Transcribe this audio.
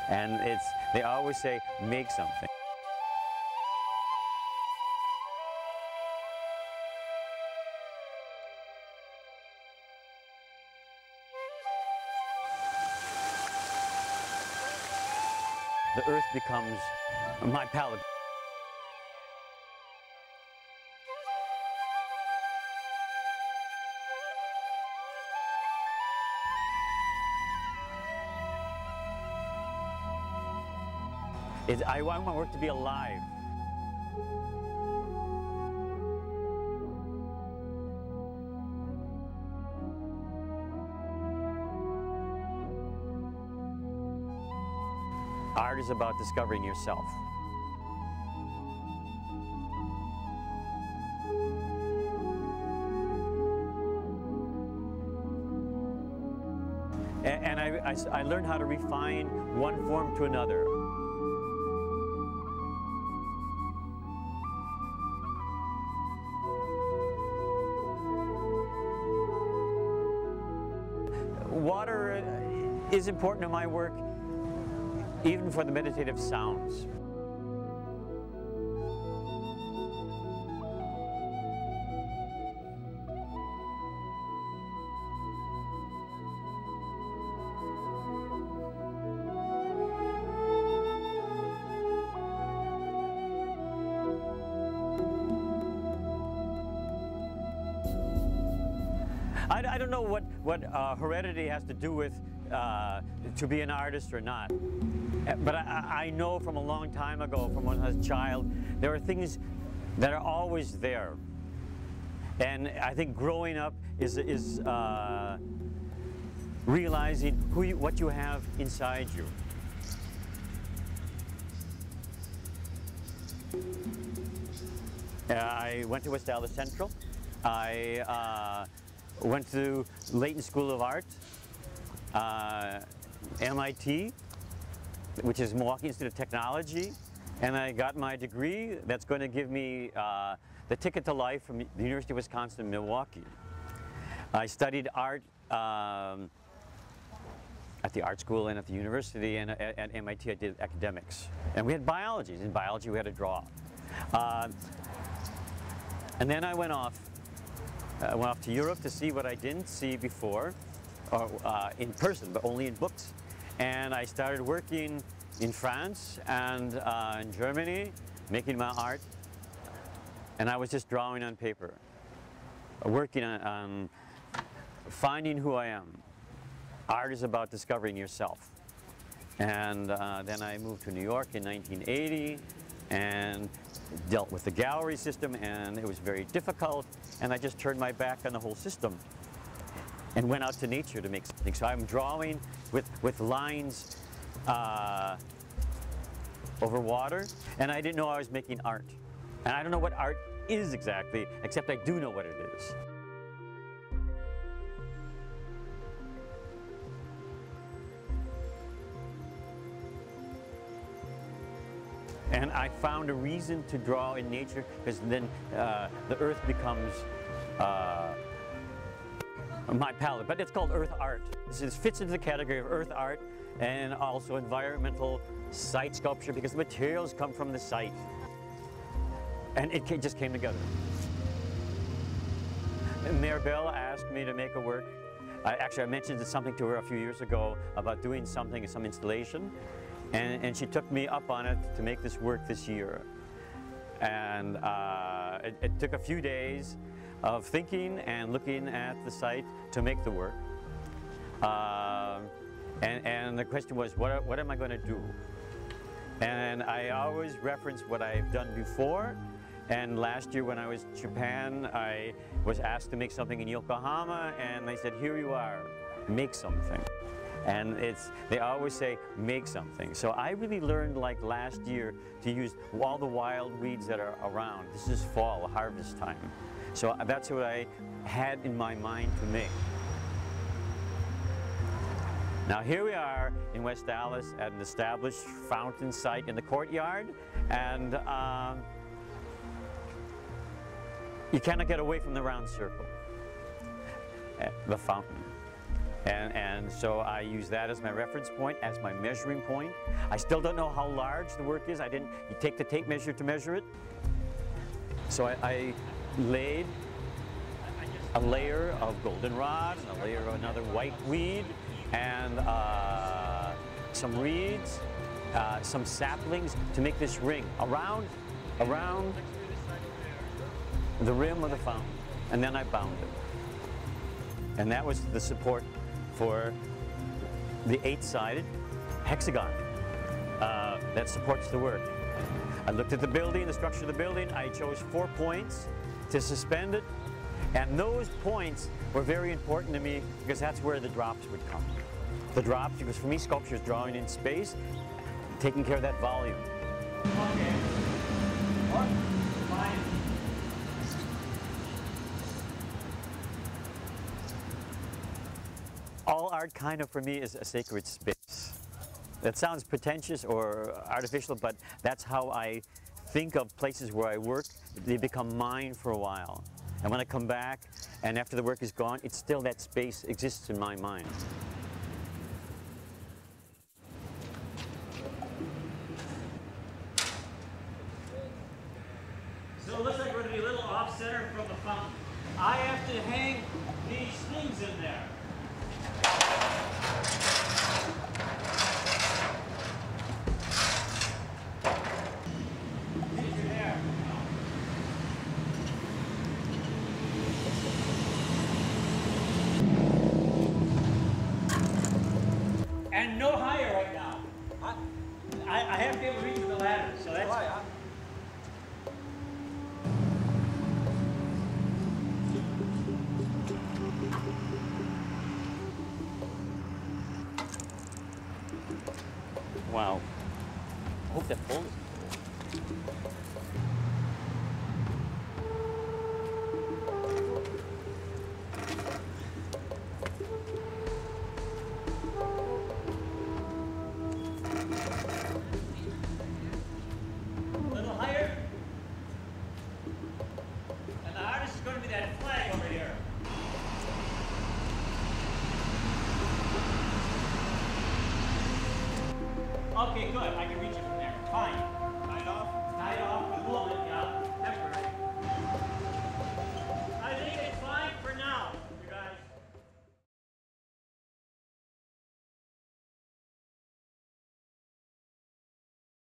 And they always say, make something. The earth becomes my palette. I want my work to be alive. Art is about discovering yourself. And I learned how to refine one form to another. Water is important in my work, even for the meditative sounds. I don't know what heredity has to do with to be an artist or not. But I know from a long time ago, from when I was a child, there are things that are always there. And I think growing up is realizing what you have inside you. I went to West Allis Central. I went to Leighton School of Art, MIT, which is Milwaukee Institute of Technology, and I got my degree that's going to give me the ticket to life from the University of Wisconsin, Milwaukee. I studied art at the art school and at the university, and at MIT I did academics. And we had biology. In biology we had to draw. And then I went off to Europe to see what I didn't see before, in person, but only in books. And I started working in France and in Germany, making my art. And I was just drawing on paper, working on finding who I am. Art is about discovering yourself. And then I moved to New York in 1980 and dealt with the gallery system, and it was very difficult. And I just turned my back on the whole system and went out to nature to make something. So I'm drawing with lines over water, and I didn't know I was making art. And I don't know what art is exactly, except I do know what it is. And I found a reason to draw in nature, because then the earth becomes my palette. But it's called earth art. This fits into the category of earth art and also environmental site sculpture, because the materials come from the site. And it just came together. Mayor Bell asked me to make a work. Actually, I mentioned something to her a few years ago about doing something, some installation. And she took me up on it to make this work this year. And it took a few days of thinking and looking at the site to make the work. And the question was, what am I going to do? And I always reference what I've done before. And last year when I was in Japan, I was asked to make something in Yokohama, and they said, here you are, make something. And they always say, make something. So I really learned, like last year, to use all the wild weeds that are around. This is fall, harvest time. So that's what I had in my mind to make. Now here we are in West Allis at an established fountain site in the courtyard, and you cannot get away from the round circle, the fountain. And so I use that as my reference point, as my measuring point. I still don't know how large the work is. You take the tape measure to measure it. So I laid a layer of goldenrod and a layer of another white weed and some reeds, some saplings to make this ring around the rim of the fountain. And then I bound it. And that was the support for the 8-sided hexagon that supports the work. I looked at the building, the structure of the building. I chose 4 points to suspend it. And those points were very important to me because that's where the drops would come. The drops, because for me, sculpture is drawing in space, taking care of that volume. Okay. Fine. All art kind of for me is a sacred space. That sounds pretentious or artificial, but that's how I think of places where I work. They become mine for a while. And when I come back, and after the work is gone, it's still that space exists in my mind. So it looks like we're going to be a little off-center from the fountain. I have to hang these things in there. And no higher right now. I have to be able to reach the ladder, so that's why. Wow. I hope that pulls. A little higher. And the hardest is going to be that flag over here. Okay, good. I can reach it.